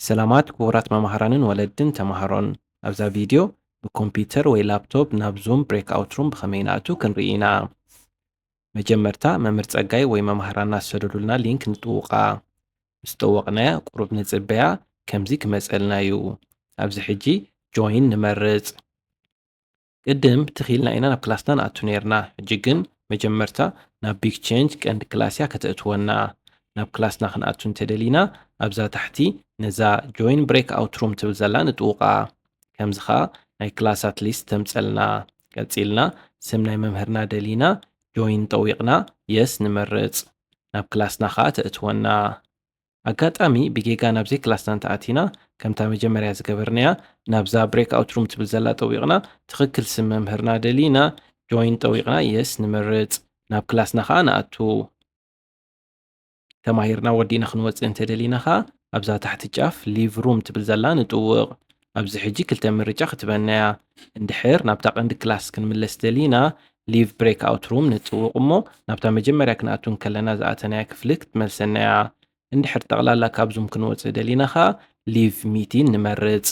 ሰላማት ክቡራት መምህራንን ወለድን ተማሃሮን ኣብዛ ቪድዮ ብኮምፒውተር ወይ ላፕቶፕ ናብ ዙም ብሬክኣውት ሩም ብኸመይ ንኣቱ ክንርኢ ኢና። መጀመርታ መምህር ጸጋይ ወይ መምህራንና ዝሰደዱልና ሊንክ ንጥውቓ ምስ ጠወቕናያ ቁሩብ ንጽበያ ከምዚ ክመጸልና እዩ። ኣብዚ ሕጂ ጆይን ንመርጽ ቅድም ትኺልና ኢና ናብ ክላስና ንኣቱ ነርና። ሕጂ ግን መጀመርታ ናብ ቢግ ቼንጅ ቀንዲ ክላስያ ከተእትወና ናብ ክላስና ክንኣቱ እንተደሊና ኣብዛ ታሕቲ ነዛ ጆይን ብሬክኣውት ሩም ትብል ዘላ ንጥውቓ ከምዚ ኸኣ ናይ ክላሳት ሊስት ተምጸልና ቀጺልና ስም ናይ መምህርና ደሊና ጆይን ጠዊቕና የስ ንመርጽ ናብ ክላስና ኸኣ ተእትወና። ኣጋጣሚ ብጌጋ ናብዘይ ክላስና እንተኣቲና ከምታ መጀመርያ ዝገበርናያ ናብዛ ብሬክኣውት ሩም ትብል ዘላ ጠዊቕና ትኽክል ስም መምህርና ደሊና ጆይን ጠዊቕና የስ ንመርጽ ናብ ክላስና ኸኣ ንኣቱ። ተማሂርና ወዲና ክንወፅእ እንተደሊና ኸኣ ኣብዛ ታሕቲ ጫፍ ሊቭ ሩም ትብል ዘላ ንጥውቕ። ኣብዚ ሕጂ ክልተ ምርጫ ክትበናያ እንድሕር ናብታ ቀንዲ ክላስ ክንምለስ ደሊና ሊቭ ብሬክኣውት ሩም ንጥውቕ እሞ ናብታ መጀመርያ ክንኣቱ ከለና ዝኣተናያ ክፍሊ ክትመልሰናያ። እንድሕር ጠቕላላ ካብ ዙም ክንወፅእ ደሊና ኸኣ ሊቭ ሚቲን ንመርጽ።